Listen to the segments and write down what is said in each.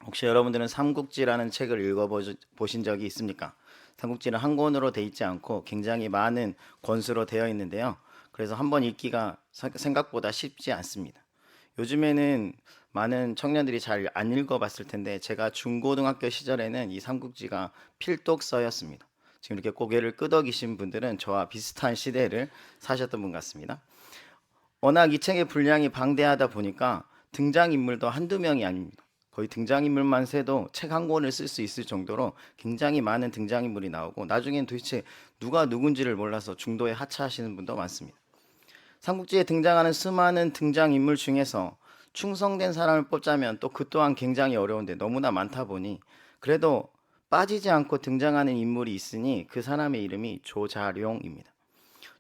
혹시 여러분들은 삼국지라는 책을 읽어보신 적이 있습니까? 삼국지는 한 권으로 돼 있지 않고 굉장히 많은 권수로 되어 있는데요. 그래서 한 번 읽기가 생각보다 쉽지 않습니다. 요즘에는 많은 청년들이 잘 안 읽어봤을 텐데 제가 중고등학교 시절에는 이 삼국지가 필독서였습니다. 지금 이렇게 고개를 끄덕이신 분들은 저와 비슷한 시대를 사셨던 분 같습니다. 워낙 이 책의 분량이 방대하다 보니까 등장인물도 한두 명이 아닙니다. 거의 등장인물만 세도 책 한 권을 쓸 수 있을 정도로 굉장히 많은 등장인물이 나오고 나중엔 도대체 누가 누군지를 몰라서 중도에 하차하시는 분도 많습니다. 삼국지에 등장하는 수많은 등장인물 중에서 충성된 사람을 뽑자면 또 그 또한 굉장히 어려운데 너무나 많다 보니 그래도 빠지지 않고 등장하는 인물이 있으니 그 사람의 이름이 조자룡입니다.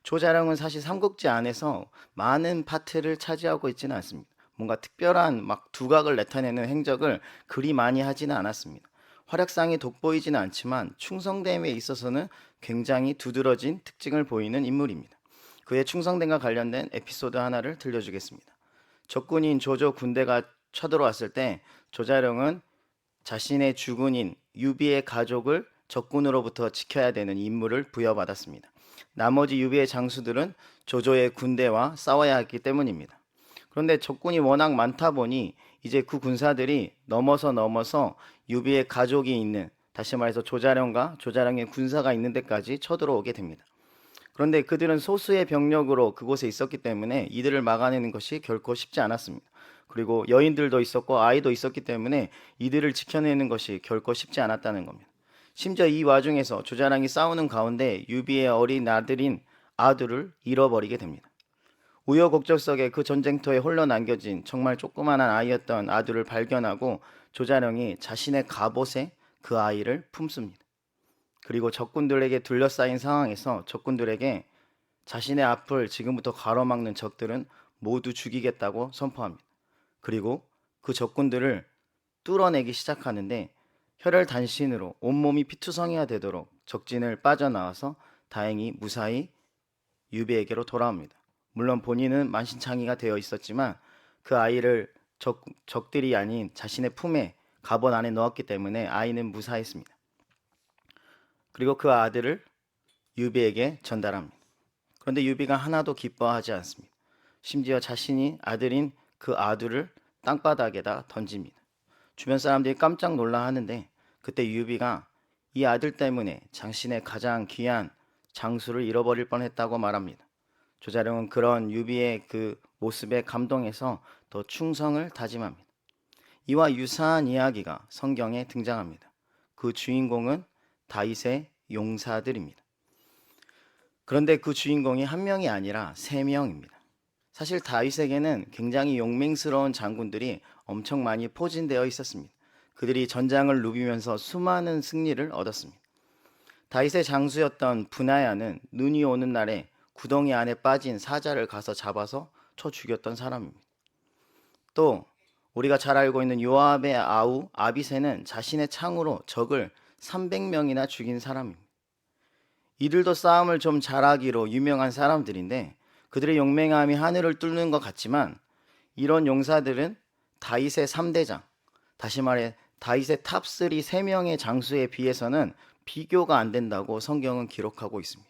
조자룡은 사실 삼국지 안에서 많은 파트를 차지하고 있지는 않습니다. 뭔가 특별한 막 두각을 나타내는 행적을 그리 많이 하지는 않았습니다. 활약상이 돋보이지는 않지만 충성됨에 있어서는 굉장히 두드러진 특징을 보이는 인물입니다. 그의 충성됨과 관련된 에피소드 하나를 들려주겠습니다. 적군인 조조 군대가 쳐들어왔을 때 조자룡은 자신의 주군인 유비의 가족을 적군으로부터 지켜야 되는 임무를 부여받았습니다. 나머지 유비의 장수들은 조조의 군대와 싸워야 했기 때문입니다. 그런데 적군이 워낙 많다 보니 이제 그 군사들이 넘어서 유비의 가족이 있는, 다시 말해서 조자룡과 조자룡의 군사가 있는 데까지 쳐들어오게 됩니다. 그런데 그들은 소수의 병력으로 그곳에 있었기 때문에 이들을 막아내는 것이 결코 쉽지 않았습니다. 그리고 여인들도 있었고 아이도 있었기 때문에 이들을 지켜내는 것이 결코 쉽지 않았다는 겁니다. 심지어 이 와중에서 조자랑이 싸우는 가운데 유비의 어린 아들인 아두를 잃어버리게 됩니다. 우여곡절 속에 그 전쟁터에 홀로 남겨진 정말 조그만한 아이였던 아두를 발견하고 조자령이 자신의 갑옷에 그 아이를 품습니다. 그리고 적군들에게 둘러싸인 상황에서 적군들에게 자신의 앞을 지금부터 가로막는 적들은 모두 죽이겠다고 선포합니다. 그리고 그 적군들을 뚫어내기 시작하는데 혈혈단신으로 온몸이 피투성이가 되도록 적진을 빠져나와서 다행히 무사히 유비에게로 돌아옵니다. 물론 본인은 만신창이가 되어 있었지만 그 아이를 적들이 아닌 자신의 품에 갑옷 안에 넣었기 때문에 아이는 무사했습니다. 그리고 그 아들을 유비에게 전달합니다. 그런데 유비가 하나도 기뻐하지 않습니다. 심지어 자신이 아들인 그 아두를 땅바닥에다 던집니다. 주변 사람들이 깜짝 놀라 하는데 그때 유비가 이 아들 때문에 자신의 가장 귀한 장수를 잃어버릴 뻔했다고 말합니다. 조자룡은 그런 유비의 그 모습에 감동해서 더 충성을 다짐합니다. 이와 유사한 이야기가 성경에 등장합니다. 그 주인공은 다윗의 용사들입니다. 그런데 그 주인공이 한 명이 아니라 세 명입니다. 사실 다윗에게는 굉장히 용맹스러운 장군들이 엄청 많이 포진되어 있었습니다. 그들이 전장을 누비면서 수많은 승리를 얻었습니다. 다윗의 장수였던 분하야는 눈이 오는 날에 구덩이 안에 빠진 사자를 가서 잡아서 쳐 죽였던 사람입니다. 또 우리가 잘 알고 있는 요압의 아우 아비새는 자신의 창으로 적을 300명이나 죽인 사람입니다. 이들도 싸움을 좀 잘하기로 유명한 사람들인데 그들의 용맹함이 하늘을 뚫는 것 같지만 이런 용사들은 다윗의 3대장, 다시 말해 다윗의 탑3 3명의 장수에 비해서는 비교가 안 된다고 성경은 기록하고 있습니다.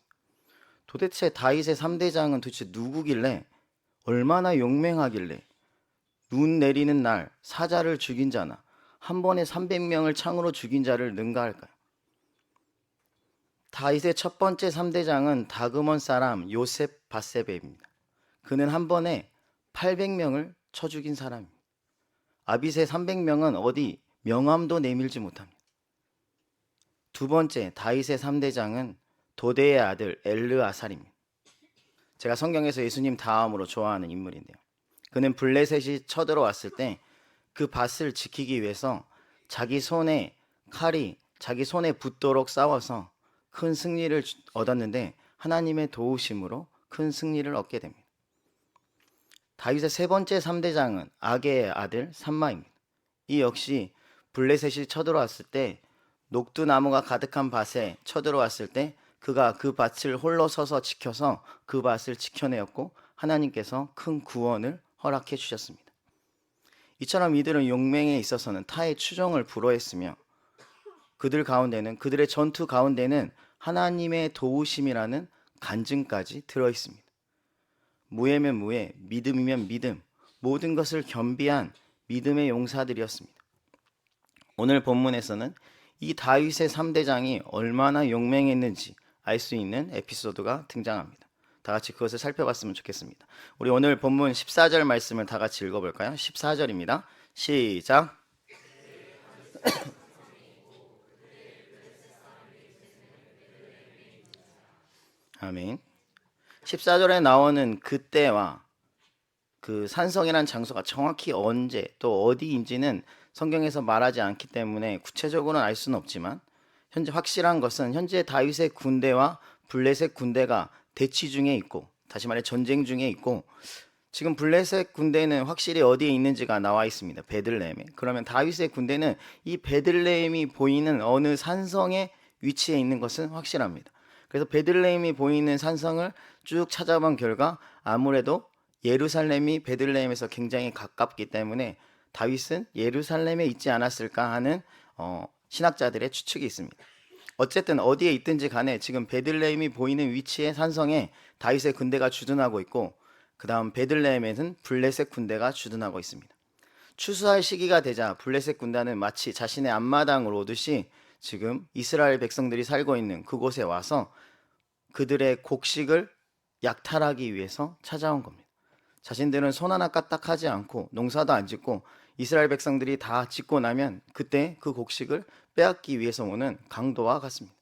도대체 다윗의 3대장은 도대체 누구길래 얼마나 용맹하길래 눈 내리는 날 사자를 죽인 자나 한 번에 300명을 창으로 죽인 자를 능가할까요? 다윗의 첫 번째 3대장은 다그먼 사람 요셉 바세베입니다. 그는 한 번에 800명을 쳐 죽인 사람입니다. 아빗의 300명은 어디 명함도 내밀지 못합니다. 두 번째 다윗의 3대장은 도대의 아들 엘르아살입니다. 제가 성경에서 예수님 다음으로 좋아하는 인물인데요. 그는 블레셋이 쳐들어왔을 때 그 밭을 지키기 위해서 자기 손에 칼이 자기 손에 붙도록 싸워서 큰 승리를 얻었는데 하나님의 도우심으로 큰 승리를 얻게 됩니다. 다윗의 세 번째 3대장은 아게의 아들 삼마입니다. 이 역시 블레셋이 쳐들어왔을 때 녹두나무가 가득한 밭에 쳐들어왔을 때 그가 그 밭을 홀로 서서 지켜서 그 밭을 지켜내었고 하나님께서 큰 구원을 허락해 주셨습니다. 이처럼 이들은 용맹에 있어서는 타의 추종을 불허했으며 그들의 전투 가운데는 하나님의 도우심이라는 간증까지 들어 있습니다. 무해면 무해, 믿음이면 믿음, 모든 것을 겸비한 믿음의 용사들이었습니다. 오늘 본문에서는 이 다윗의 3대장이 얼마나 용맹했는지 알 수 있는 에피소드가 등장합니다. 다 같이 그것을 살펴봤으면 좋겠습니다. 우리 오늘 본문 14절 말씀을 다 같이 읽어볼까요? 14절입니다. 시작. 아멘. 14절에 나오는 그때와 그 산성이라는 장소가 정확히 언제 또 어디인지는 성경에서 말하지 않기 때문에 구체적으로는 알 수는 없지만 현재 확실한 것은 현재 다윗의 군대와 블레셋 군대가 대치 중에 있고, 다시 말해 전쟁 중에 있고, 지금 블레셋 군대는 확실히 어디에 있는지가 나와 있습니다. 베들레헴에. 그러면 다윗의 군대는 이 베들레헴이 보이는 어느 산성에 위치해 있는 것은 확실합니다. 그래서 베들레헴이 보이는 산성을 쭉 찾아본 결과 아무래도 예루살렘이 베들레헴에서 굉장히 가깝기 때문에 다윗은 예루살렘에 있지 않았을까 하는 신학자들의 추측이 있습니다. 어쨌든 어디에 있든지 간에 지금 베들레헴이 보이는 위치의 산성에 다윗의 군대가 주둔하고 있고, 그 다음 베들레헴에는 블레셋 군대가 주둔하고 있습니다. 추수할 시기가 되자 블레셋 군대는 마치 자신의 앞마당으로 오듯이 지금 이스라엘 백성들이 살고 있는 그곳에 와서 그들의 곡식을 약탈하기 위해서 찾아온 겁니다. 자신들은 손 하나 까딱하지 않고 농사도 안 짓고 이스라엘 백성들이 다 짓고 나면 그때 그 곡식을 빼앗기 위해서 오는 강도와 같습니다.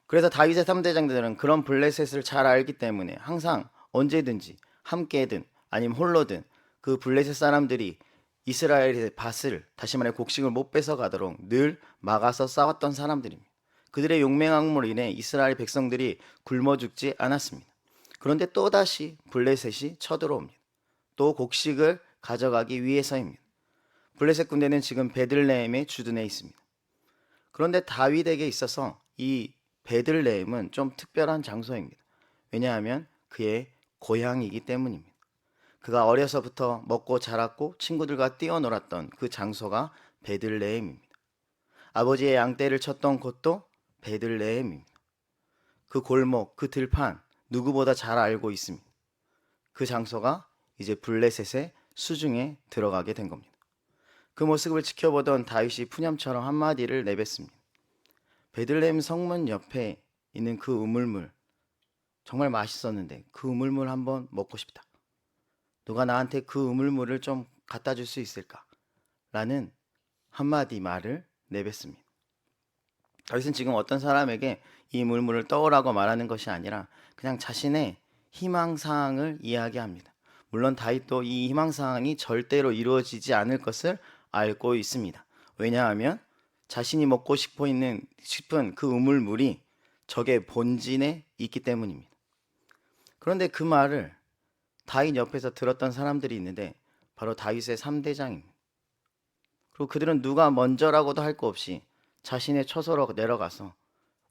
그래서 다윗의 3대장들은 그런 블레셋을 잘 알기 때문에 항상 언제든지 함께든 아니면 홀로든 그 블레셋 사람들이 이스라엘의 밭을, 다시 말해 곡식을 못 뺏어가도록 늘 막아서 싸웠던 사람들입니다. 그들의 용맹함으로 인해 이스라엘 백성들이 굶어 죽지 않았습니다. 그런데 또다시 블레셋이 쳐들어옵니다. 또 곡식을 가져가기 위해서입니다. 블레셋 군대는 지금 베들레헴에 주둔해 있습니다. 그런데 다윗에게 있어서 이 베들레헴은 좀 특별한 장소입니다. 왜냐하면 그의 고향이기 때문입니다. 그가 어려서부터 먹고 자랐고 친구들과 뛰어놀았던 그 장소가 베들레헴입니다. 아버지의 양떼를 쳤던 곳도 베들레헴입니다. 그 골목, 그 들판 누구보다 잘 알고 있습니다. 그 장소가 이제 블레셋의 수중에 들어가게 된 겁니다. 그 모습을 지켜보던 다윗이 푸념처럼 한마디를 내뱉습니다. 베들레헴 성문 옆에 있는 그 우물물, 정말 맛있었는데 그 우물물 한번 먹고 싶다. 누가 나한테 그 우물물을 좀 갖다 줄 수 있을까? 라는 한마디 말을 내뱉습니다. 다윗은 지금 어떤 사람에게 이 물물을 떠오라고 말하는 것이 아니라 그냥 자신의 희망사항을 이야기합니다. 물론 다윗도 이 희망사항이 절대로 이루어지지 않을 것을 알고 있습니다. 왜냐하면 자신이 먹고 싶은 그 우물물이 적의 본진에 있기 때문입니다. 그런데 그 말을 다윗 옆에서 들었던 사람들이 있는데 바로 다윗의 3대장입니다. 그리고 그들은 누가 먼저라고도 할 거 없이 자신의 처소로 내려가서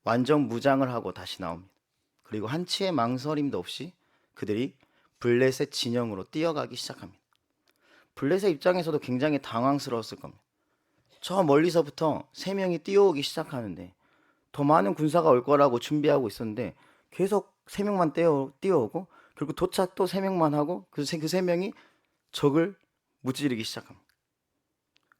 완전 무장을 하고 다시 나옵니다. 그리고 한치의 망설임도 없이 그들이 블레셋 진영으로 뛰어가기 시작합니다. 블레셋 입장에서도 굉장히 당황스러웠을 겁니다. 저 멀리서부터 3명이 뛰어오기 시작하는데 더 많은 군사가 올 거라고 준비하고 있었는데 계속 3명만 뛰어오고 결국 도착도 3명만 하고 그 3명이 적을 무찌르기 시작합니다.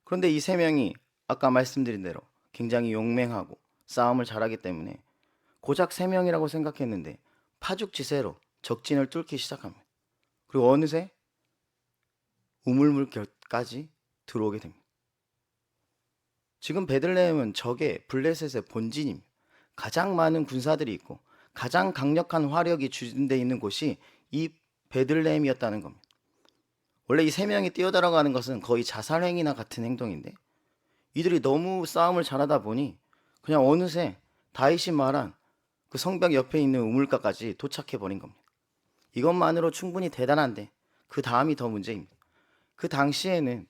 그런데 이 3명이 아까 말씀드린 대로 굉장히 용맹하고 싸움을 잘하기 때문에 고작 3명이라고 생각했는데 파죽지세로 적진을 뚫기 시작합니다. 그리고 어느새 우물물결까지 들어오게 됩니다. 지금 베들레헴은 적의 블레셋의 본진입니다. 가장 많은 군사들이 있고 가장 강력한 화력이 주둔되어 있는 곳이 이 베들레헴이었다는 겁니다. 원래 이 3명이 뛰어들어가는 것은 거의 자살행위나 같은 행동인데 이들이 너무 싸움을 잘하다 보니 그냥 어느새 다윗이 말한 그 성벽 옆에 있는 우물가까지 도착해 버린 겁니다. 이것만으로 충분히 대단한데 그 다음이 더 문제입니다. 그 당시에는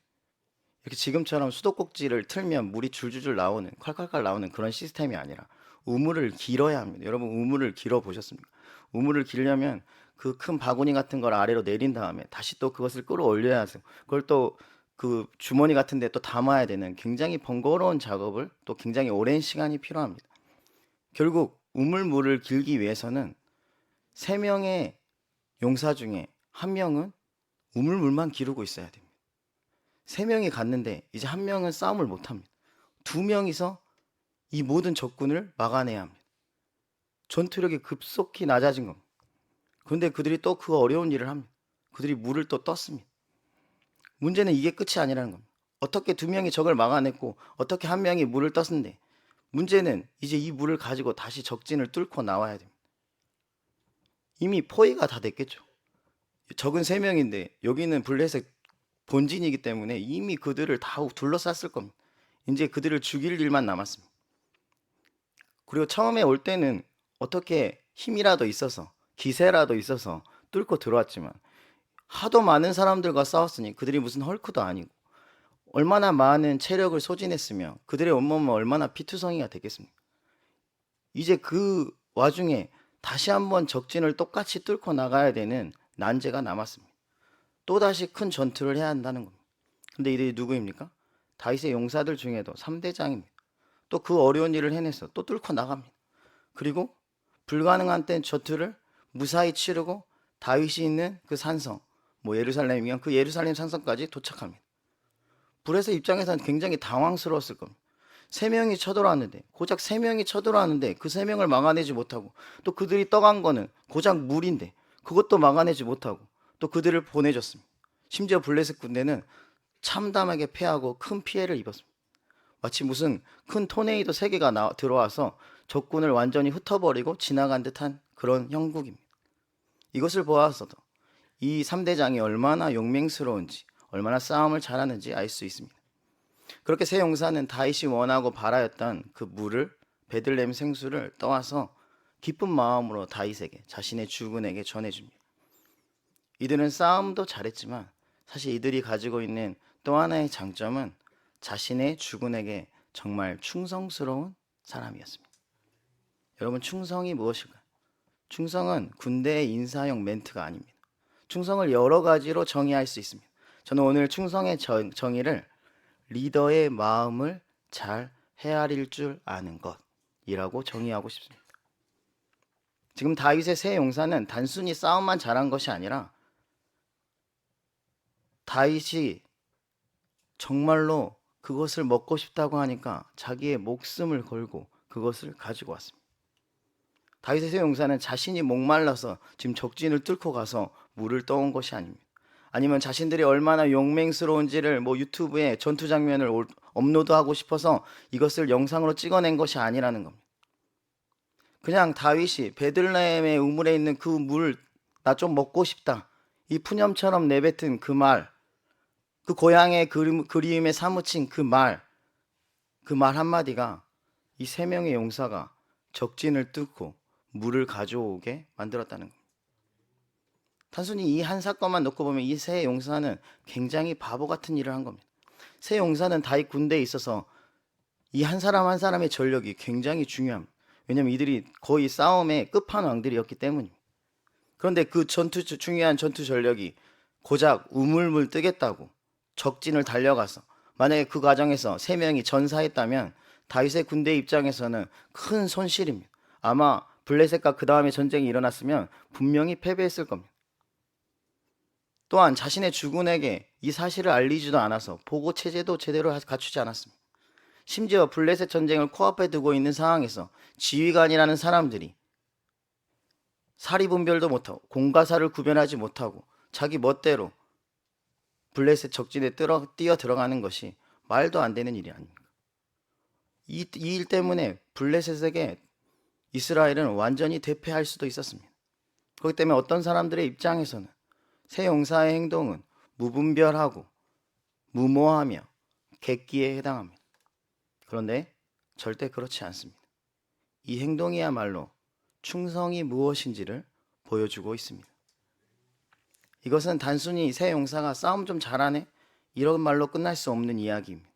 이렇게 지금처럼 수도꼭지를 틀면 물이 줄줄줄 나오는, 콸콸콸 나오는 그런 시스템이 아니라 우물을 길어야 합니다. 여러분 우물을 길어 보셨습니까? 우물을 길려면 그 큰 바구니 같은 걸 아래로 내린 다음에 다시 또 그것을 끌어올려야 해서 그걸 또 그 주머니 같은 데 또 담아야 되는 굉장히 번거로운 작업을 또 굉장히 오랜 시간이 필요합니다. 결국 우물물을 길기 위해서는 3명의 용사 중에 1명은 우물물만 기르고 있어야 됩니다. 3명이 갔는데 이제 1명은 싸움을 못합니다. 2명이서 이 모든 적군을 막아내야 합니다. 전투력이 급속히 낮아진 겁니다. 그런데 그들이 또 그 어려운 일을 합니다. 그들이 물을 또 떴습니다. 문제는 이게 끝이 아니라는 겁니다. 어떻게 2명이 적을 막아냈고 어떻게 1명이 물을 떴는데, 문제는 이제 이 물을 가지고 다시 적진을 뚫고 나와야 됩니다. 이미 포위가 다 됐겠죠. 적은 3명인데 여기는 블레셋 본진이기 때문에 이미 그들을 다 둘러쌌을 겁니다. 이제 그들을 죽일 일만 남았습니다. 그리고 처음에 올 때는 어떻게 힘이라도 있어서 기세라도 있어서 뚫고 들어왔지만, 하도 많은 사람들과 싸웠으니 그들이 무슨 헐크도 아니고 얼마나 많은 체력을 소진했으며 그들의 온몸은 얼마나 피투성이가 됐겠습니까? 이제 그 와중에 다시 한번 적진을 똑같이 뚫고 나가야 되는 난제가 남았습니다. 또다시 큰 전투를 해야 한다는 겁니다. 근데 이들이 누구입니까? 다윗의 용사들 중에도 3대장입니다. 또 그 어려운 일을 해내서 또 뚫고 나갑니다. 그리고 불가능한 땐 전투를 무사히 치르고 다윗이 있는 그 산성, 뭐 예루살렘이면 그 예루살렘 산성까지 도착합니다. 블레셋 입장에서는 굉장히 당황스러웠을 겁니다. 3명이 쳐들어왔는데, 고작 3명이 쳐들어왔는데 그 3명을 막아내지 못하고, 또 그들이 떠간 거는 고작 물인데 그것도 막아내지 못하고 또 그들을 보내줬습니다. 심지어 블레셋 군대는 참담하게 패하고 큰 피해를 입었습니다. 마치 무슨 큰 토네이도 3개가 들어와서 적군을 완전히 흩어버리고 지나간 듯한 그런 형국입니다. 이것을 보아서도 이 3대장이 얼마나 용맹스러운지, 얼마나 싸움을 잘하는지 알 수 있습니다. 그렇게 세 용사는 다윗이 원하고 바라였던 그 물을, 베들레헴 생수를 떠와서 기쁜 마음으로 다윗에게, 자신의 주군에게 전해줍니다. 이들은 싸움도 잘했지만 사실 이들이 가지고 있는 또 하나의 장점은 자신의 주군에게 정말 충성스러운 사람이었습니다. 여러분, 충성이 무엇일까요? 충성은 군대의 인사용 멘트가 아닙니다. 충성을 여러 가지로 정의할 수 있습니다. 저는 오늘 충성의 정의를 리더의 마음을 잘 헤아릴 줄 아는 것이라고 정의하고 싶습니다. 지금 다윗의 세 용사는 단순히 싸움만 잘한 것이 아니라 다윗이 정말로 그것을 먹고 싶다고 하니까 자기의 목숨을 걸고 그것을 가지고 왔습니다. 다윗의 세 용사는 자신이 목말라서 지금 적진을 뚫고 가서 물을 떠온 것이 아닙니다. 아니면 자신들이 얼마나 용맹스러운지를 뭐 유튜브에 전투 장면을 업로드하고 싶어서 이것을 영상으로 찍어낸 것이 아니라는 겁니다. 그냥 다윗이 베들레헴의 우물에 있는 그 물, 나 좀 먹고 싶다, 이 푸념처럼 내뱉은 그 말, 그 고향의 그리움에 사무친 그 말 한마디가 이 3명의 용사가 적진을 뚫고 물을 가져오게 만들었다는 겁니다. 단순히 이 한 사건만 놓고 보면 이 세 용사는 굉장히 바보 같은 일을 한 겁니다. 세 용사는 다윗 군대에 있어서 이 한 사람 한 사람의 전력이 굉장히 중요합니다. 왜냐하면 이들이 거의 싸움의 끝판왕들이었기 때문입니다. 그런데 그 중요한 전투 전력이 고작 우물물 뜨겠다고 적진을 달려가서, 만약에 그 과정에서 3명이 전사했다면 다윗의 군대 입장에서는 큰 손실입니다. 아마 블레셋과 그 다음에 전쟁이 일어났으면 분명히 패배했을 겁니다. 또한 자신의 주군에게 이 사실을 알리지도 않아서 보고 체제도 제대로 갖추지 않았습니다. 심지어 블레셋 전쟁을 코앞에 두고 있는 상황에서 지휘관이라는 사람들이 사리 분별도 못하고 공과사를 구별하지 못하고 자기 멋대로 블레셋 적진에 뛰어 들어가는 것이 말도 안 되는 일이 아닙니까? 이 일 때문에 블레셋에게 이스라엘은 완전히 대패할 수도 있었습니다. 그렇기 때문에 어떤 사람들의 입장에서는 세 용사의 행동은 무분별하고 무모하며 객기에 해당합니다. 그런데 절대 그렇지 않습니다. 이 행동이야말로 충성이 무엇인지를 보여주고 있습니다. 이것은 단순히 세 용사가 싸움 좀 잘하네, 이런 말로 끝날 수 없는 이야기입니다.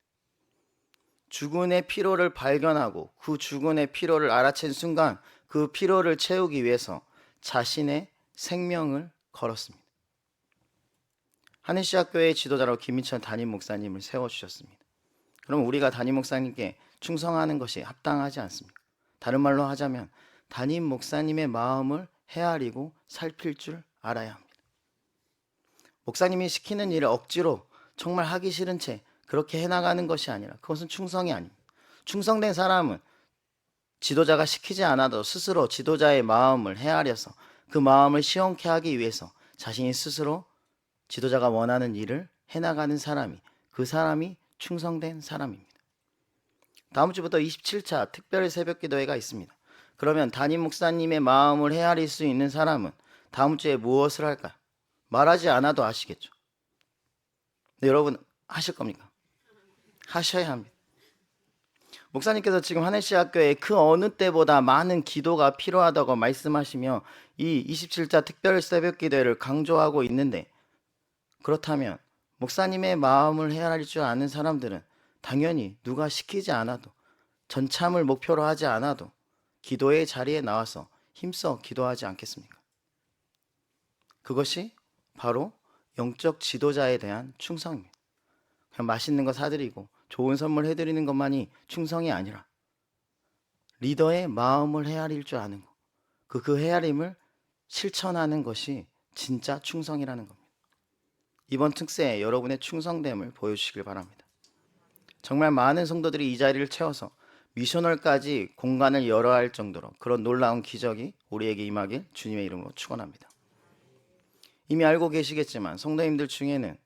주군의 피로를 발견하고 그 주군의 피로를 알아챈 순간 그 피로를 채우기 위해서 자신의 생명을 걸었습니다. 한인시학교의 지도자로 김민철 담임 목사님을 세워주셨습니다. 그럼 우리가 담임 목사님께 충성하는 것이 합당하지 않습니까? 다른 말로 하자면 담임 목사님의 마음을 헤아리고 살필 줄 알아야 합니다. 목사님이 시키는 일을 억지로 정말 하기 싫은 채 그렇게 해나가는 것이 아니라 그것은 충성이 아닙니다. 충성된 사람은 지도자가 시키지 않아도 스스로 지도자의 마음을 헤아려서 그 마음을 시원케 하기 위해서 자신이 스스로 지도자가 원하는 일을 해나가는 사람이, 그 사람이 충성된 사람입니다. 다음 주부터 27차 특별 새벽기도회가 있습니다. 그러면 담임 목사님의 마음을 헤아릴 수 있는 사람은 다음 주에 무엇을 할까요? 말하지 않아도 아시겠죠. 근데 여러분 하실 겁니까? 하셔야 합니다. 목사님께서 지금 한혜시학교에 그 어느 때보다 많은 기도가 필요하다고 말씀하시며 이 27차 특별 새벽기도회를 강조하고 있는데, 그렇다면 목사님의 마음을 헤아릴 줄 아는 사람들은 당연히 누가 시키지 않아도, 전참을 목표로 하지 않아도 기도의 자리에 나와서 힘써 기도하지 않겠습니까? 그것이 바로 영적 지도자에 대한 충성입니다. 그냥 맛있는 거 사드리고 좋은 선물 해드리는 것만이 충성이 아니라 리더의 마음을 헤아릴 줄 아는 것, 그 헤아림을 실천하는 것이 진짜 충성이라는 겁니다. 이번 특세에 여러분의 충성됨을 보여주시길 바랍니다. 정말 많은 성도들이 이 자리를 채워서 미셔널까지 공간을 열어야 할 정도로 그런 놀라운 기적이 우리에게 임하길 주님의 이름으로 축원합니다. 이미 알고 계시겠지만 성도님들 중에는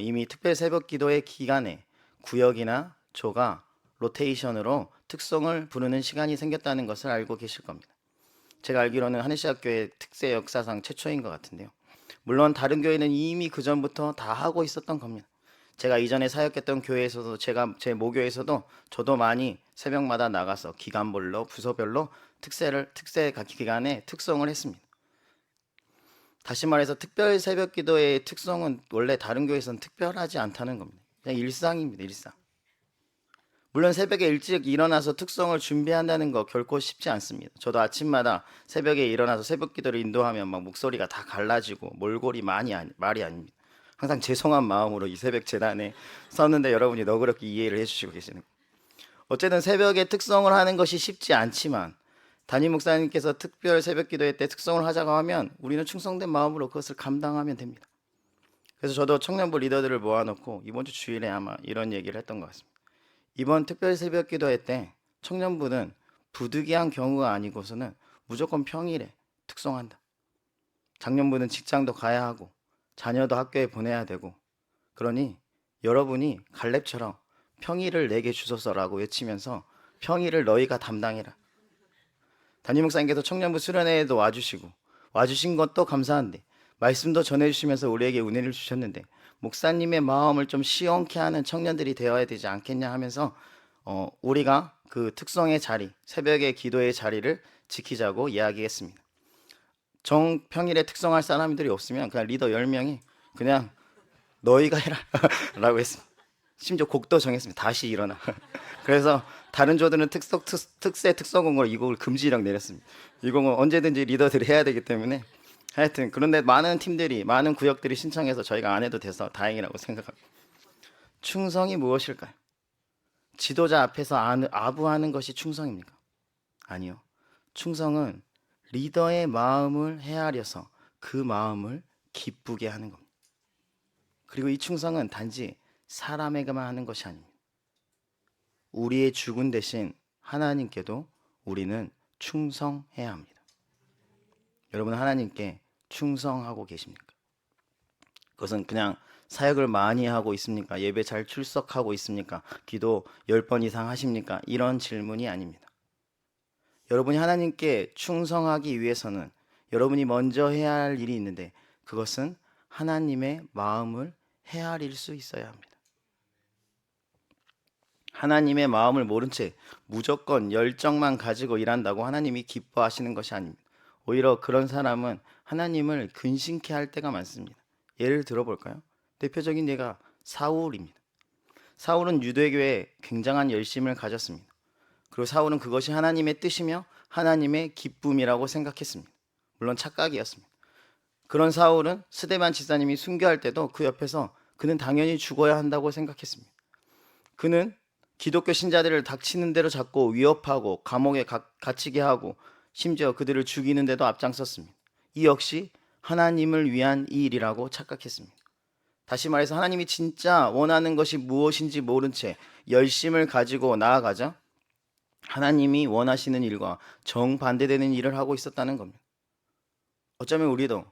이미 특별 새벽 기도의 기간에 구역이나 조가 로테이션으로 특성을 부르는 시간이 생겼다는 것을 알고 계실 겁니다. 제가 알기로는 한혜시학교의 특세 역사상 최초인 것 같은데요. 물론 다른 교회는 이미 그 전부터 다 하고 있었던 겁니다. 제가 이전에 사역했던 교회에서도, 제 모교에서도 저도 많이 새벽마다 나가서 기간별로 부서별로 특세 기간에 특송을 했습니다. 다시 말해서 특별 새벽 기도의 특성은 원래 다른 교회에서는 특별하지 않다는 겁니다. 그냥 일상입니다. 일상. 물론 새벽에 일찍 일어나서 특성을 준비한다는 거 결코 쉽지 않습니다. 저도 아침마다 새벽에 일어나서 새벽 기도를 인도하면 막 목소리가 다 갈라지고 몰골이 말이 아닙니다. 항상 죄송한 마음으로 이 새벽 재단에 섰는데 여러분이 너그럽게 이해를 해주시고 계시는 거예요. 어쨌든 새벽에 특성을 하는 것이 쉽지 않지만 담임 목사님께서 특별 새벽 기도회 때 특성을 하자고 하면 우리는 충성된 마음으로 그것을 감당하면 됩니다. 그래서 저도 청년부 리더들을 모아놓고 이번 주 주일에 아마 이런 얘기를 했던 것 같습니다. 이번 특별 새벽 기도회 때 청년부는 부득이한 경우가 아니고서는 무조건 평일에 특성한다. 장년부는 직장도 가야 하고 자녀도 학교에 보내야 되고, 그러니 여러분이 갈렙처럼 평일을 내게 주소서라고 외치면서 평일을 너희가 담당해라. 담임 목사님께서 청년부 수련회에도 와주신 것도 감사한데 말씀도 전해주시면서 우리에게 은혜를 주셨는데 목사님의 마음을 좀 시원케 하는 청년들이 되어야 되지 않겠냐 하면서 우리가 그 특성의 자리, 새벽의 기도의 자리를 지키자고 이야기했습니다. 정평일에 특성할 사람들이 없으면 그냥 리더 10명이 그냥 너희가 해라 라고 했습니다. 심지어 곡도 정했습니다. 다시 일어나. 그래서 다른 조들은 특세 특성공으로 이 곡을 금지령 내렸습니다. 이 곡은 언제든지 리더들이 해야 되기 때문에. 하여튼 그런데 많은 팀들이, 많은 구역들이 신청해서 저희가 안 해도 돼서 다행이라고 생각합니다. 충성이 무엇일까요? 지도자 앞에서 아부하는 것이 충성입니까? 아니요. 충성은 리더의 마음을 헤아려서 그 마음을 기쁘게 하는 겁니다. 그리고 이 충성은 단지 사람에게만 하는 것이 아닙니다. 우리의 주군 대신 하나님께도 우리는 충성해야 합니다. 여러분 하나님께 충성하고 계십니까? 그것은 그냥 사역을 많이 하고 있습니까? 예배 잘 출석하고 있습니까? 기도 10번 이상 하십니까? 이런 질문이 아닙니다. 여러분이 하나님께 충성하기 위해서는 여러분이 먼저 해야 할 일이 있는데 그것은 하나님의 마음을 헤아릴 수 있어야 합니다. 하나님의 마음을 모른 채 무조건 열정만 가지고 일한다고 하나님이 기뻐하시는 것이 아닙니다. 오히려 그런 사람은 하나님을 근심케 할 때가 많습니다. 예를 들어볼까요? 대표적인 예가 사울입니다. 사울은 유대교에 굉장한 열심을 가졌습니다. 그리고 사울은 그것이 하나님의 뜻이며 하나님의 기쁨이라고 생각했습니다. 물론 착각이었습니다. 그런 사울은 스데반 지사님이 순교할 때도 그 옆에서 그는 당연히 죽어야 한다고 생각했습니다. 그는 기독교 신자들을 닥치는 대로 잡고 위협하고 감옥에 갇히게 하고 심지어 그들을 죽이는 데도 앞장섰습니다. 이 역시 하나님을 위한 이 일이라고 착각했습니다. 다시 말해서 하나님이 진짜 원하는 것이 무엇인지 모른 채 열심을 가지고 나아가자 하나님이 원하시는 일과 정반대되는 일을 하고 있었다는 겁니다. 어쩌면 우리도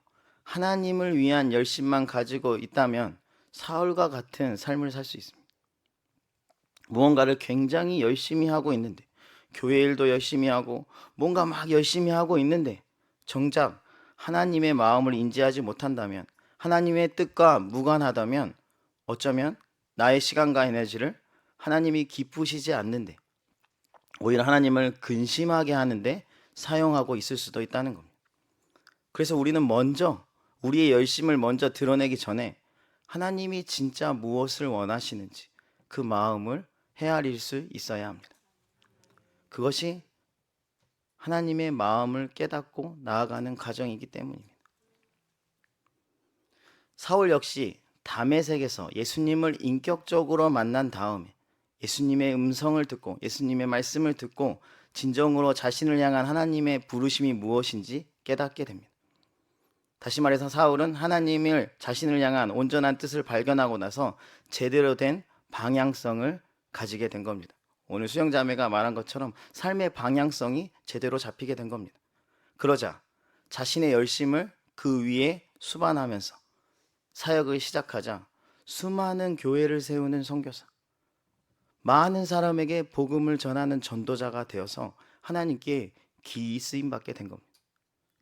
하나님을 위한 열심만 가지고 있다면 사울과 같은 삶을 살 수 있습니다. 무언가를 굉장히 열심히 하고 있는데, 교회 일도 열심히 하고 뭔가 막 열심히 하고 있는데 정작 하나님의 마음을 인지하지 못한다면, 하나님의 뜻과 무관하다면 어쩌면 나의 시간과 에너지를 하나님이 기쁘시지 않는데 오히려 하나님을 근심하게 하는데 사용하고 있을 수도 있다는 겁니다. 그래서 우리는 먼저 우리의 열심을 먼저 드러내기 전에 하나님이 진짜 무엇을 원하시는지 그 마음을 헤아릴 수 있어야 합니다. 그것이 하나님의 마음을 깨닫고 나아가는 과정이기 때문입니다. 사울 역시 다메섹에서 예수님을 인격적으로 만난 다음에 예수님의 음성을 듣고 예수님의 말씀을 듣고 진정으로 자신을 향한 하나님의 부르심이 무엇인지 깨닫게 됩니다. 다시 말해서 사울은 하나님을 자신을 향한 온전한 뜻을 발견하고 나서 제대로 된 방향성을 가지게 된 겁니다. 오늘 수영자매가 말한 것처럼 삶의 방향성이 제대로 잡히게 된 겁니다. 그러자 자신의 열심을 그 위에 수반하면서 사역을 시작하자 수많은 교회를 세우는 선교사, 많은 사람에게 복음을 전하는 전도자가 되어서 하나님께 기이 쓰임 받게 된 겁니다.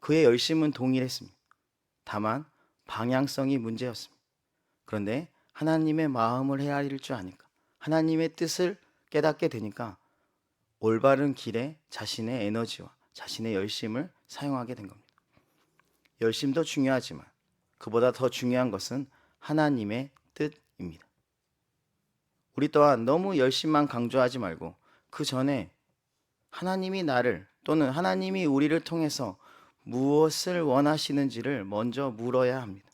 그의 열심은 동일했습니다. 다만 방향성이 문제였습니다. 그런데 하나님의 마음을 헤아릴 줄 아니까, 하나님의 뜻을 깨닫게 되니까 올바른 길에 자신의 에너지와 자신의 열심을 사용하게 된 겁니다. 열심도 중요하지만 그보다 더 중요한 것은 하나님의 뜻입니다. 우리 또한 너무 열심만 강조하지 말고 그 전에 하나님이 나를 또는 하나님이 우리를 통해서 무엇을 원하시는지를 먼저 물어야 합니다.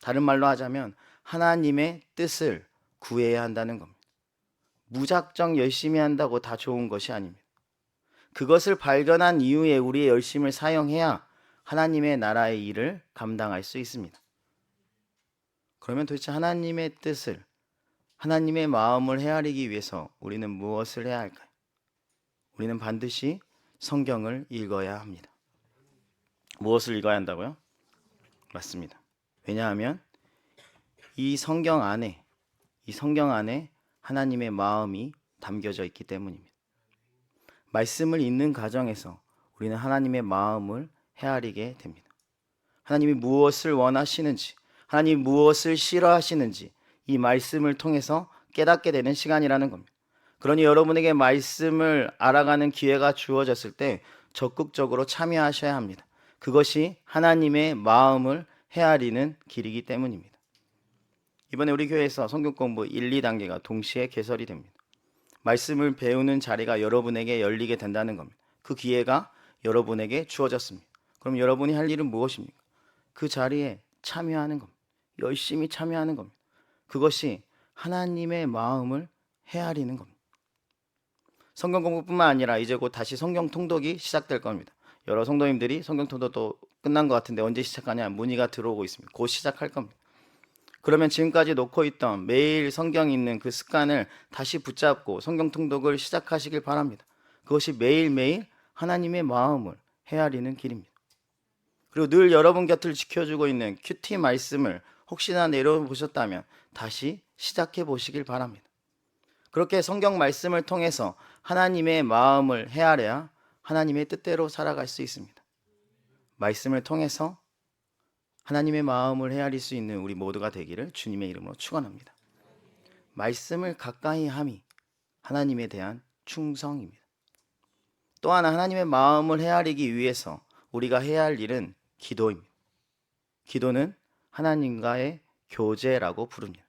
다른 말로 하자면 하나님의 뜻을 구해야 한다는 겁니다. 무작정 열심히 한다고 다 좋은 것이 아닙니다. 그것을 발견한 이후에 우리의 열심을 사용해야 하나님의 나라의 일을 감당할 수 있습니다. 그러면 도대체 하나님의 뜻을, 하나님의 마음을 헤아리기 위해서 우리는 무엇을 해야 할까요? 우리는 반드시 성경을 읽어야 합니다. 무엇을 읽어야 한다고요? 맞습니다. 왜냐하면 이 성경 안에 하나님의 마음이 담겨져 있기 때문입니다. 말씀을 읽는 과정에서 우리는 하나님의 마음을 헤아리게 됩니다. 하나님이 무엇을 원하시는지, 하나님이 무엇을 싫어하시는지 이 말씀을 통해서 깨닫게 되는 시간이라는 겁니다. 그러니 여러분에게 말씀을 알아가는 기회가 주어졌을 때 적극적으로 참여하셔야 합니다. 그것이 하나님의 마음을 헤아리는 길이기 때문입니다. 이번에 우리 교회에서 성경 공부 1, 2단계가 동시에 개설이 됩니다. 말씀을 배우는 자리가 여러분에게 열리게 된다는 겁니다. 그 기회가 여러분에게 주어졌습니다. 그럼 여러분이 할 일은 무엇입니까? 그 자리에 참여하는 겁니다. 열심히 참여하는 겁니다. 그것이 하나님의 마음을 헤아리는 겁니다. 성경 공부뿐만 아니라 이제 곧 다시 성경 통독이 시작될 겁니다. 여러 성도님들이 성경 통독도 끝난 것 같은데 언제 시작하냐 문의가 들어오고 있습니다. 곧 시작할 겁니다. 그러면 지금까지 놓고 있던 매일 성경 읽는 그 습관을 다시 붙잡고 성경 통독을 시작하시길 바랍니다. 그것이 매일매일 하나님의 마음을 헤아리는 길입니다. 그리고 늘 여러분 곁을 지켜주고 있는 큐티 말씀을 혹시나 내려보셨다면 다시 시작해 보시길 바랍니다. 그렇게 성경 말씀을 통해서 하나님의 마음을 헤아려야 하나님의 뜻대로 살아갈 수 있습니다. 말씀을 통해서 하나님의 마음을 헤아릴 수 있는 우리 모두가 되기를 주님의 이름으로 축원합니다. 말씀을 가까이 함이 하나님에 대한 충성입니다. 또 하나 하나님의 마음을 헤아리기 위해서 우리가 해야 할 일은 기도입니다. 기도는 하나님과의 교제라고 부릅니다.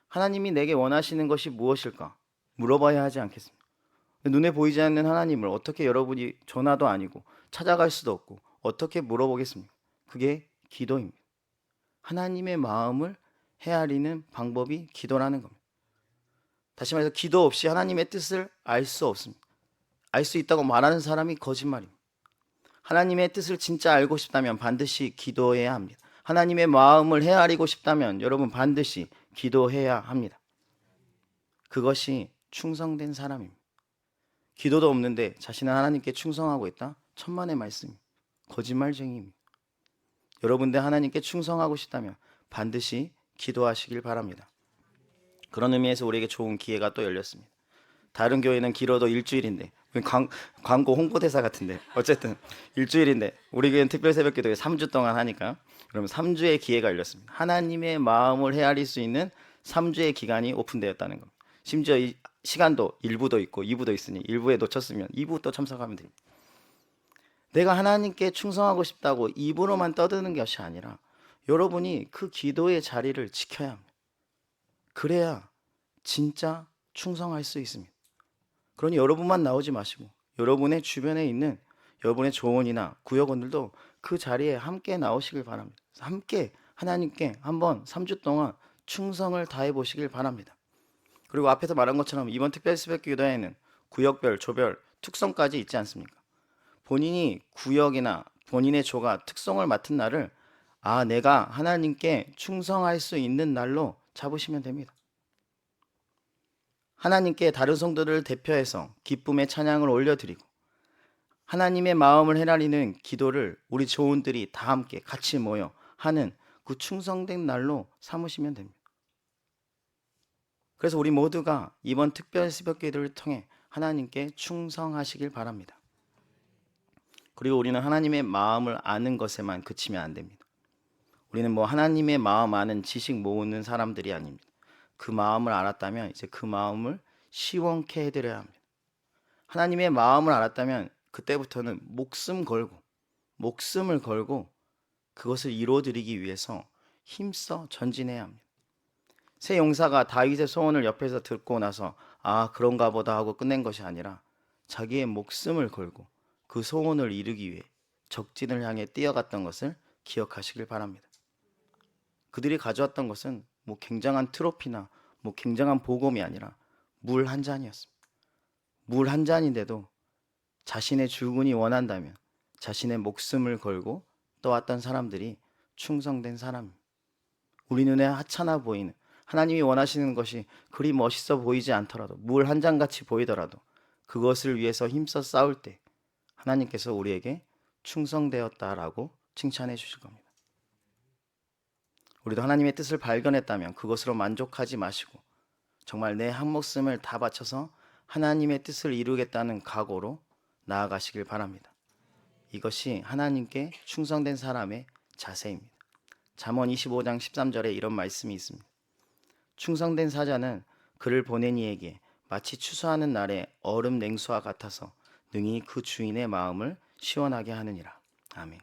하나님이 내게 원하시는 것이 무엇일까? 물어봐야 하지 않겠습니까? 눈에 보이지 않는 하나님을 어떻게 여러분이 전화도 아니고 찾아갈 수도 없고 어떻게 물어보겠습니까? 그게 기도입니다. 하나님의 마음을 헤아리는 방법이 기도라는 겁니다. 다시 말해서 기도 없이 하나님의 뜻을 알 수 없습니다. 알 수 있다고 말하는 사람이 거짓말입니다. 하나님의 뜻을 진짜 알고 싶다면 반드시 기도해야 합니다. 하나님의 마음을 헤아리고 싶다면 여러분 반드시 기도해야 합니다. 그것이 충성된 사람입니다. 기도도 없는데 자신은 하나님께 충성하고 있다? 천만의 말씀입니다. 거짓말쟁이입니다. 여러분들 하나님께 충성하고 싶다면 반드시 기도하시길 바랍니다. 그런 의미에서 우리에게 좋은 기회가 또 열렸습니다. 다른 교회는 길어도 일주일인데 광고 홍보대사 같은데 어쨌든 일주일인데 우리 교회는 특별 새벽기도회 3주 동안 하니까 그러면 3주의 기회가 열렸습니다. 하나님의 마음을 헤아릴 수 있는 3주의 기간이 오픈되었다는 겁니다. 심지어 이 시간도 1부도 있고 2부도 있으니 1부에 놓쳤으면 2부 또 참석하면 됩니다. 내가 하나님께 충성하고 싶다고 입으로만 떠드는 것이 아니라 여러분이 그 기도의 자리를 지켜야 합니다. 그래야 진짜 충성할 수 있습니다. 그러니 여러분만 나오지 마시고 여러분의 주변에 있는 여러분의 조언이나 구역원들도 그 자리에 함께 나오시길 바랍니다. 함께 하나님께 한번 3주 동안 충성을 다해 보시길 바랍니다. 그리고 앞에서 말한 것처럼 이번 특별 새벽 기도회에는 구역별, 조별, 특성까지 있지 않습니까? 본인이 구역이나 본인의 조가 특성을 맡은 날을 내가 하나님께 충성할 수 있는 날로 잡으시면 됩니다. 하나님께 다른 성도들을 대표해서 기쁨의 찬양을 올려드리고 하나님의 마음을 헤아리는 기도를 우리 조원들이 다 함께 같이 모여 하는 그 충성된 날로 삼으시면 됩니다. 그래서 우리 모두가 이번 특별 새벽 기도를 통해 하나님께 충성하시길 바랍니다. 그리고 우리는 하나님의 마음을 아는 것에만 그치면 안 됩니다. 우리는 하나님의 마음 아는 지식 모으는 사람들이 아닙니다. 그 마음을 알았다면 이제 그 마음을 시원케 해드려야 합니다. 하나님의 마음을 알았다면 그때부터는 목숨을 걸고 그것을 이루어드리기 위해서 힘써 전진해야 합니다. 새 용사가 다윗의 소원을 옆에서 듣고 나서 그런가 보다 하고 끝낸 것이 아니라 자기의 목숨을 걸고 그 소원을 이루기 위해 적진을 향해 뛰어갔던 것을 기억하시길 바랍니다. 그들이 가져왔던 것은 굉장한 트로피나 굉장한 보검이 아니라 물 한 잔이었습니다. 물 한 잔인데도 자신의 죽음이 원한다면 자신의 목숨을 걸고 떠왔던 사람들이 충성된 사람입니다. 우리 눈에 하찮아 보이는 하나님이 원하시는 것이 그리 멋있어 보이지 않더라도 물 한 잔같이 보이더라도 그것을 위해서 힘써 싸울 때 하나님께서 우리에게 충성되었다라고 칭찬해 주실 겁니다. 우리도 하나님의 뜻을 발견했다면 그것으로 만족하지 마시고 정말 내 한 목숨을 다 바쳐서 하나님의 뜻을 이루겠다는 각오로 나아가시길 바랍니다. 이것이 하나님께 충성된 사람의 자세입니다. 잠언 25장 13절에 이런 말씀이 있습니다. 충성된 사자는 그를 보낸 이에게 마치 추수하는 날에 얼음 냉수와 같아서 능히 그 주인의 마음을 시원하게 하느니라. 아멘.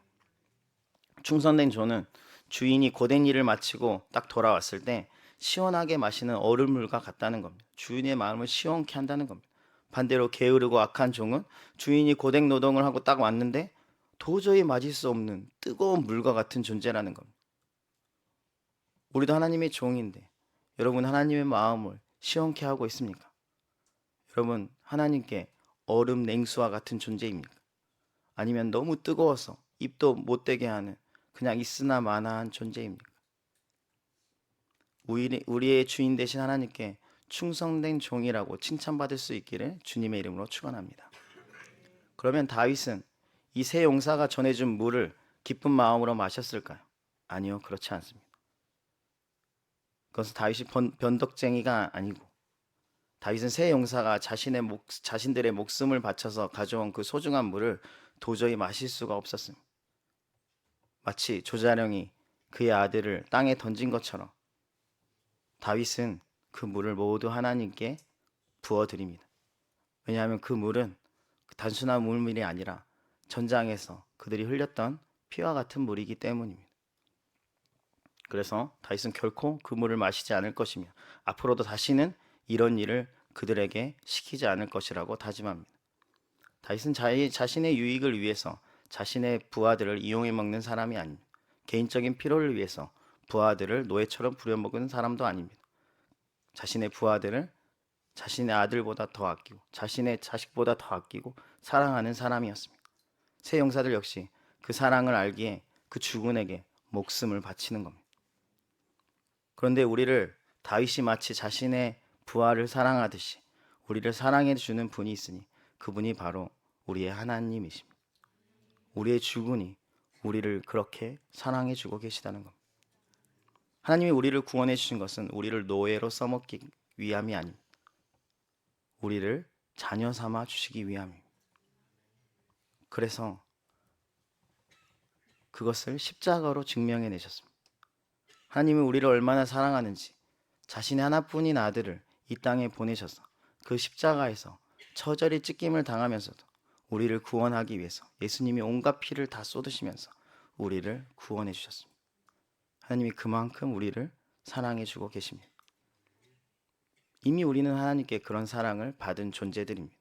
충성된 조는 주인이 고된 일을 마치고 딱 돌아왔을 때 시원하게 마시는 얼음물과 같다는 겁니다. 주인의 마음을 시원케 한다는 겁니다. 반대로 게으르고 악한 종은 주인이 고된 노동을 하고 딱 왔는데 도저히 맞을 수 없는 뜨거운 물과 같은 존재라는 겁니다. 우리도 하나님의 종인데 여러분 하나님의 마음을 시원케 하고 있습니까? 여러분 하나님께 얼음 냉수와 같은 존재입니까? 아니면 너무 뜨거워서 입도 못 대게 하는 그냥 있으나 마나한 존재입니까? 우리의 주인 되신 하나님께 충성된 종이라고 칭찬받을 수 있기를 주님의 이름으로 축원합니다. 그러면 다윗은 이 세 용사가 전해준 물을 기쁜 마음으로 마셨을까요? 아니요, 그렇지 않습니다. 그것은 다윗이 변덕쟁이가 아니고 다윗은 세 용사가 자신들의 목숨을 바쳐서 가져온 그 소중한 물을 도저히 마실 수가 없었습니다. 마치 조자룡이 그의 아들을 땅에 던진 것처럼 다윗은 그 물을 모두 하나님께 부어드립니다. 왜냐하면 그 물은 단순한 물이 아니라 전장에서 그들이 흘렸던 피와 같은 물이기 때문입니다. 그래서 다윗은 결코 그 물을 마시지 않을 것이며 앞으로도 다시는 이런 일을 그들에게 시키지 않을 것이라고 다짐합니다. 다윗은 자신의 유익을 위해서 자신의 부하들을 이용해 먹는 사람이 아닙니다. 개인적인 필요를 위해서 부하들을 노예처럼 부려먹은 사람도 아닙니다. 자신의 부하들을 자신의 아들보다 더 아끼고 자신의 자식보다 더 아끼고 사랑하는 사람이었습니다. 세 용사들 역시 그 사랑을 알기에 그 주군에게 목숨을 바치는 겁니다. 그런데 우리를 다윗이 마치 자신의 부하를 사랑하듯이 우리를 사랑해 주는 분이 있으니 그분이 바로 우리의 하나님이십니다. 우리의 주군이 우리를 그렇게 사랑해 주고 계시다는 겁니다. 하나님이 우리를 구원해 주신 것은 우리를 노예로 써먹기 위함이 아닙니다. 우리를 자녀 삼아 주시기 위함입니다. 그래서 그것을 십자가로 증명해 내셨습니다. 하나님이 우리를 얼마나 사랑하는지 자신의 하나뿐인 아들을 이 땅에 보내셔서 그 십자가에서 처절히 찢김을 당하면서도 우리를 구원하기 위해서 예수님이 온갖 피를 다 쏟으시면서 우리를 구원해 주셨습니다. 하나님이 그만큼 우리를 사랑해 주고 계십니다. 이미 우리는 하나님께 그런 사랑을 받은 존재들입니다.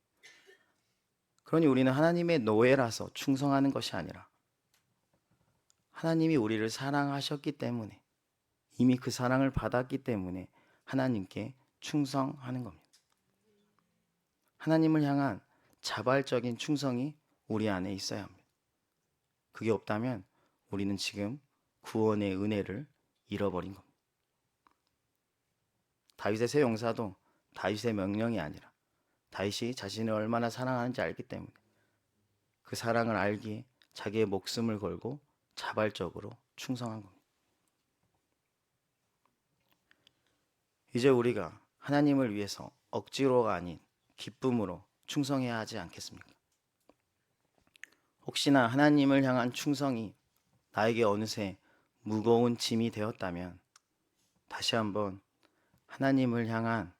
그러니 우리는 하나님의 노예라서 충성하는 것이 아니라 하나님이 우리를 사랑하셨기 때문에 이미 그 사랑을 받았기 때문에 하나님께 충성하는 겁니다. 하나님을 향한 자발적인 충성이 우리 안에 있어야 합니다. 그게 없다면 우리는 지금 구원의 은혜를 잃어버린 겁니다. 다윗의 세 용사도 다윗의 명령이 아니라 다윗이 자신을 얼마나 사랑하는지 알기 때문에 그 사랑을 알기에 자기의 목숨을 걸고 자발적으로 충성한 겁니다. 이제 우리가 하나님을 위해서 억지로가 아닌 기쁨으로 충성해야 하지 않겠습니까? 혹시나 하나님을 향한 충성이 나에게 어느새 무거운 짐이 되었다면 다시 한번 하나님을 향한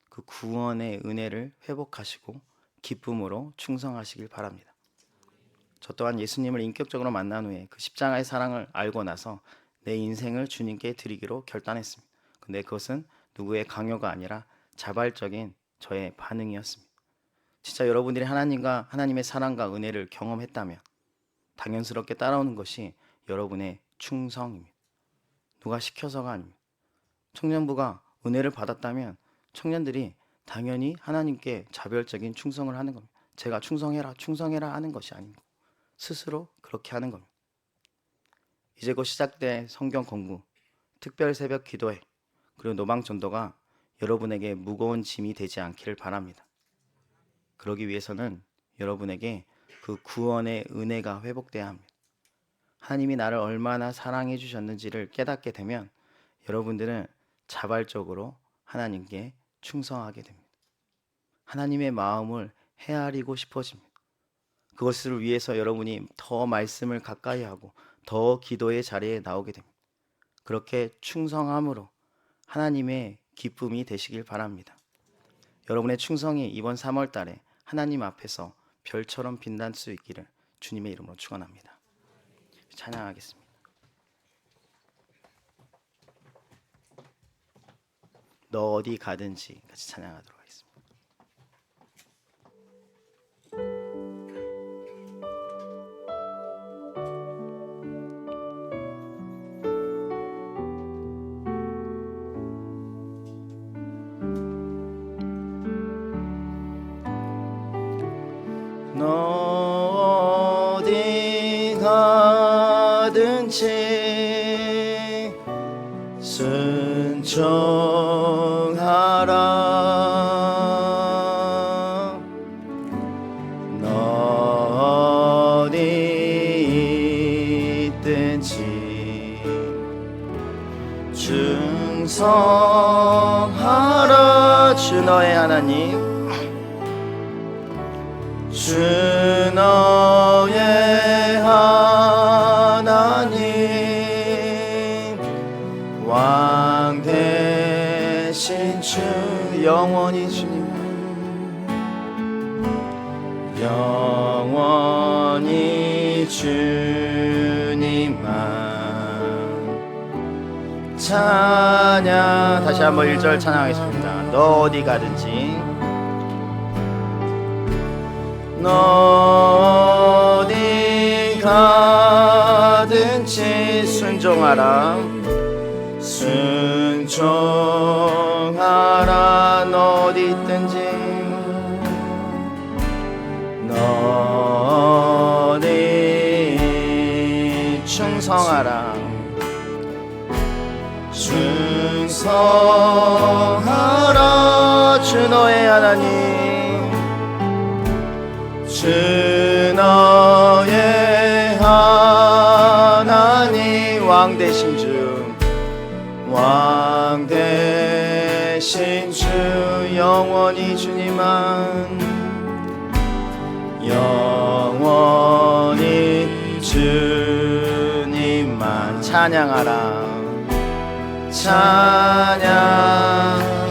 그 구원의 은혜를 회복하시고 기쁨으로 충성하시길 바랍니다. 저 또한 예수님을 인격적으로 만난 후에 그 십자가의 사랑을 알고 나서 내 인생을 주님께 드리기로 결단했습니다. 근데 그것은 누구의 강요가 아니라 자발적인 저의 반응이었습니다. 진짜 여러분들이 하나님과 하나님의 사랑과 은혜를 경험했다면 당연스럽게 따라오는 것이 여러분의 충성입니다. 누가 시켜서가 아닙니다. 청년부가 은혜를 받았다면 청년들이 당연히 하나님께 자발적인 충성을 하는 겁니다. 제가 충성해라 하는 것이 아니고 스스로 그렇게 하는 겁니다. 이제 곧 시작될 성경 공부, 특별 새벽 기도회, 그리고 노방전도가 여러분에게 무거운 짐이 되지 않기를 바랍니다. 그러기 위해서는 여러분에게 그 구원의 은혜가 회복돼야 합니다. 하나님이 나를 얼마나 사랑해 주셨는지를 깨닫게 되면 여러분들은 자발적으로 하나님께 충성하게 됩니다. 하나님의 마음을 헤아리고 싶어집니다. 그것을 위해서 여러분이 더 말씀을 가까이 하고 더 기도의 자리에 나오게 됩니다. 그렇게 충성함으로 하나님의 기쁨이 되시길 바랍니다. 여러분의 충성이 이번 3월 달에 하나님 앞에서 별처럼 빛날 수 있기를 주님의 이름으로 축원합니다. 찬양하겠습니다. 너 어디 가든지 같이 찬양하도록 하겠습니다. 너 어디 가든지 순종하라. 너 어디 있든지 충성하라. 주 너의 하나님, 주 너의 하나님, 왕 대신 주 영원히 주님, 영원히 주님만 찬양. 다시 한번 1절 찬양하겠습니다. 너 어디 가든지, 너 어디 가든지 가든지 순종하라. 순종하라. 너 어디 있든지 너 어디 충성하라. 충성하라. 주 너의 하나님, 주 너의 하나님. 왕 대신 주, 왕 대신 주, 영원히 주님만, 영원히 주님만. 찬양하라. 찬양.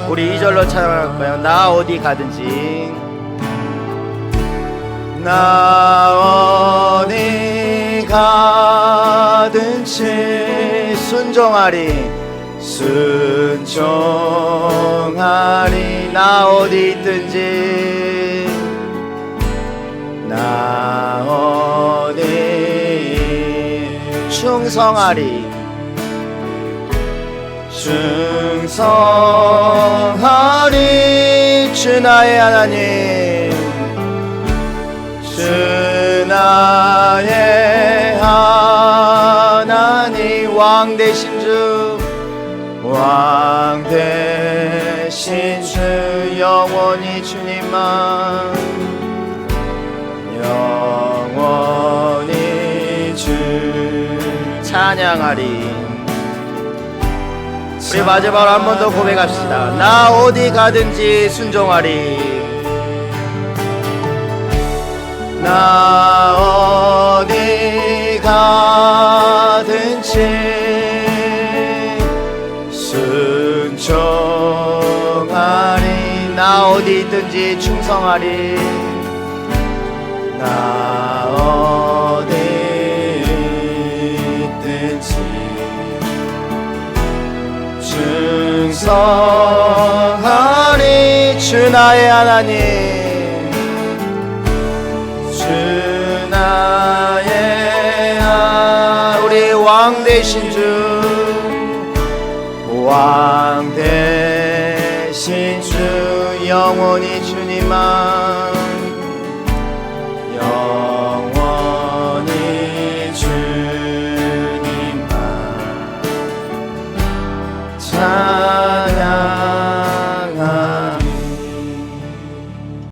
우리 2절로 찬양할 거예요. 나 어디 가든지, 나 어디 가든지 순종하리. 순종하리. 나 어디 있든지, 나 어디 충성하리. 충성하리. 주 나의 하나님, 주 나의 하나님. 왕 대신 주, 왕 대신 주, 영원히 주님만, 영원히 주. 찬양하리. 우리 마지막으로 한 번 더 고백합시다. 나 어디 가든지 순종하리. 나 어디 가든지 순종하리. 나 어디 있든지 충성하리. 나 어디 있든지 충성하리. 주 나의 하나님, 주 나의 우리 왕 대신 주, 왕 대신 주, 영원히 주님만,